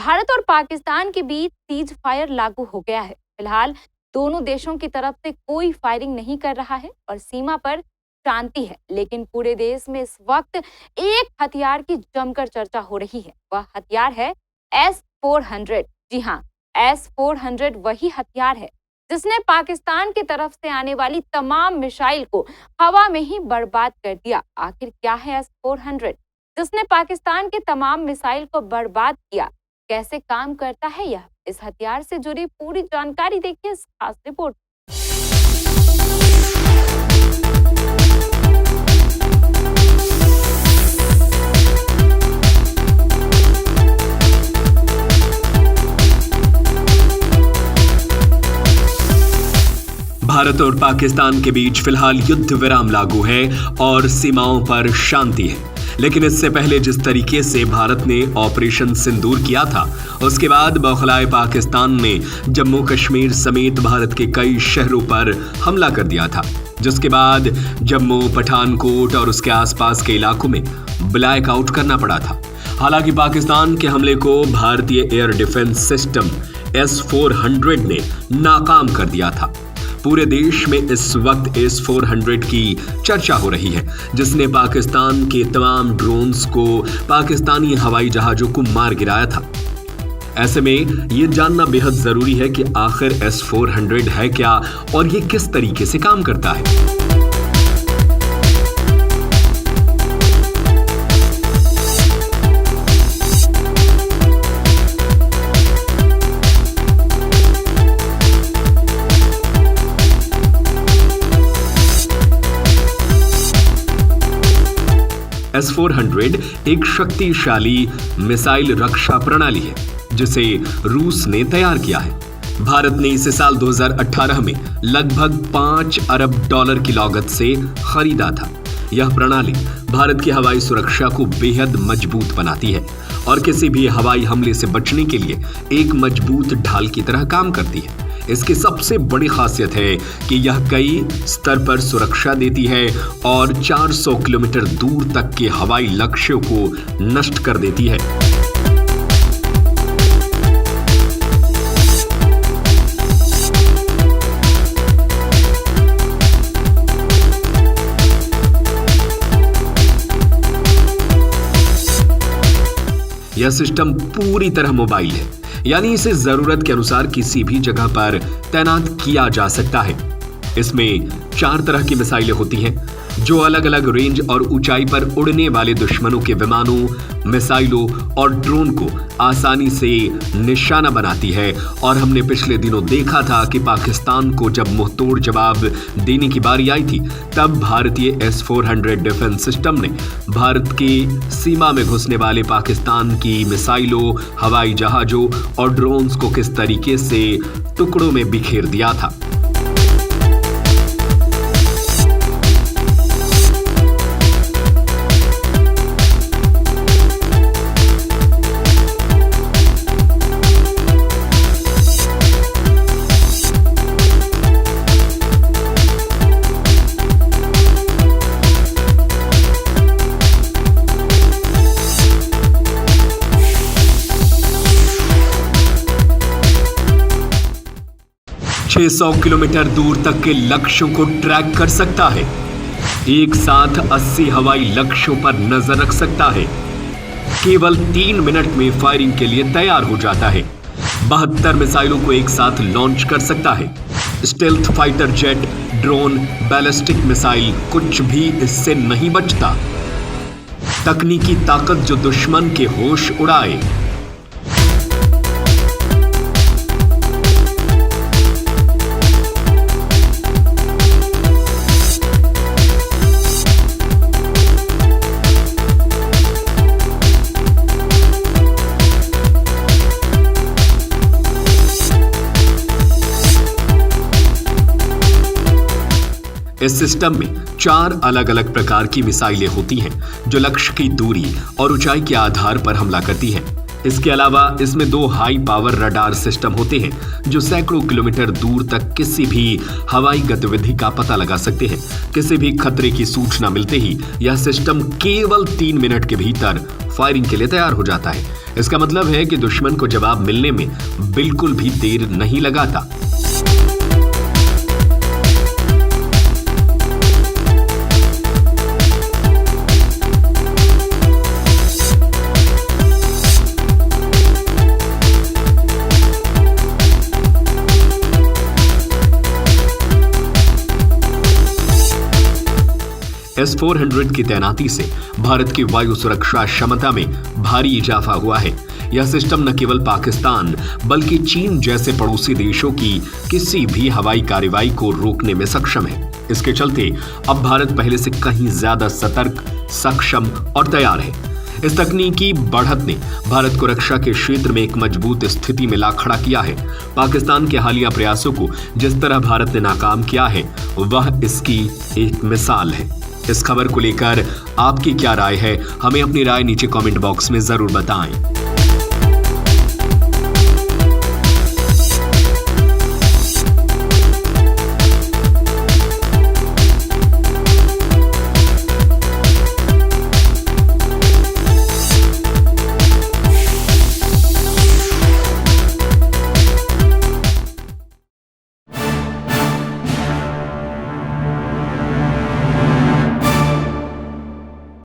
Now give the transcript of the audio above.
भारत और पाकिस्तान के बीच cease fire लागू हो गया है। फिलहाल दोनों देशों की तरफ से कोई फायरिंग नहीं कर रहा है और सीमा पर शांति है। लेकिन पूरे देश में इस वक्त एक हथियार की जमकर चर्चा हो रही है। वह हथियार है S-400। जी हाँ, S-400 वही हथियार है जिसने पाकिस्तान की तरफ से आने वाली तमाम मिसाइल को हवा में ही बर्बाद कर दिया। आखिर क्या है S-400 जिसने पाकिस्तान के तमाम मिसाइल को बर्बाद किया? कैसे काम करता है यह? इस हथियार से जुड़ी पूरी जानकारी देखिए इस खास रिपोर्ट। भारत और पाकिस्तान के बीच फिलहाल युद्ध विराम लागू है और सीमाओं पर शांति है। लेकिन इससे पहले जिस तरीके से भारत ने ऑपरेशन सिंदूर किया था, उसके बाद बौखलाए पाकिस्तान ने जम्मू कश्मीर समेत भारत के कई शहरों पर हमला कर दिया था, जिसके बाद जम्मू, पठानकोट और उसके आसपास के इलाकों में ब्लैक आउट करना पड़ा था। हालांकि पाकिस्तान के हमले को भारतीय एयर डिफेंस सिस्टम S-400 ने नाकाम कर दिया था। पूरे देश में इस वक्त S-400 की चर्चा हो रही है, जिसने पाकिस्तान के तमाम ड्रोन्स को पाकिस्तानी हवाई जहाजों को मार गिराया था। ऐसे में ये जानना बेहद जरूरी है कि आखिर S-400 है क्या और ये किस तरीके से काम करता है। S-400 एक शक्तिशाली मिसाइल रक्षा प्रणाली है जिसे रूस ने तैयार किया है। भारत ने इसे साल 2018 में लगभग $5 अरब की लागत से खरीदा था। यह प्रणाली भारत की हवाई सुरक्षा को बेहद मजबूत बनाती है और किसी भी हवाई हमले से बचने के लिए एक मजबूत ढाल की तरह काम करती है। इसकी सबसे बड़ी खासियत है कि यह कई स्तर पर सुरक्षा देती है और 400 किलोमीटर दूर तक के हवाई लक्ष्यों को नष्ट कर देती है। यह सिस्टम पूरी तरह मोबाइल है, यानी इसे जरूरत के अनुसार किसी भी जगह पर तैनात किया जा सकता है। इसमें 4 तरह की मिसाइलें होती हैं जो अलग अलग रेंज और ऊंचाई पर उड़ने वाले दुश्मनों के विमानों, मिसाइलों और ड्रोन को आसानी से निशाना बनाती है। और हमने पिछले दिनों देखा था कि पाकिस्तान को जब मुंहतोड़ जवाब देने की बारी आई थी, तब भारतीय S-400 डिफेंस सिस्टम ने भारत की सीमा में घुसने वाले पाकिस्तान की मिसाइलों, हवाई जहाजों और ड्रोन्स को किस तरीके से टुकड़ों में बिखेर दिया था। छह 100 किलोमीटर दूर तक के लक्ष्यों को ट्रैक कर सकता है। एक साथ 80 हवाई लक्ष्यों पर नजर रख सकता है। केवल 3 मिनट में फायरिंग के लिए तैयार हो जाता है। 72 मिसाइलों को एक साथ लॉन्च कर सकता है। Stealth fighter jet, drone, ballistic missile, कुछ भी इससे नहीं बचता। तकनीकी ताकत जो दुश्मन के होश उड़ाए। इस सिस्टम में 4 अलग अलग प्रकार की मिसाइलें होती हैं जो लक्ष्य की दूरी और ऊंचाई के आधार पर हमला करती हैं। इसके अलावा इसमें 2 हाई पावर रडार सिस्टम होते हैं जो सैकड़ों किलोमीटर दूर तक किसी भी हवाई गतिविधि का पता लगा सकते हैं। किसी भी खतरे की सूचना मिलते ही यह सिस्टम केवल 3 मिनट के भीतर फायरिंग के लिए तैयार हो जाता है। इसका मतलब है कि दुश्मन को जवाब मिलने में बिल्कुल भी देर नहीं लगाता। S-400 की तैनाती से भारत की वायु सुरक्षा क्षमता में भारी इजाफा हुआ है। यह सिस्टम न केवल पाकिस्तान बल्कि चीन जैसे पड़ोसी देशों की किसी भी हवाई कार्रवाई को रोकने में सक्षम है। इसके चलते अब भारत पहले से कहीं ज्यादा सतर्क, सक्षम और तैयार है। इस तकनीकी बढ़त ने भारत को रक्षा के क्षेत्र में एक मजबूत स्थिति में ला खड़ा किया है। पाकिस्तान के हालिया प्रयासों को जिस तरह भारत ने नाकाम किया है वह इसकी एक मिसाल है। इस खबर को लेकर आपकी क्या राय है? हमें अपनी राय नीचे कमेंट बॉक्स में जरूर बताएं।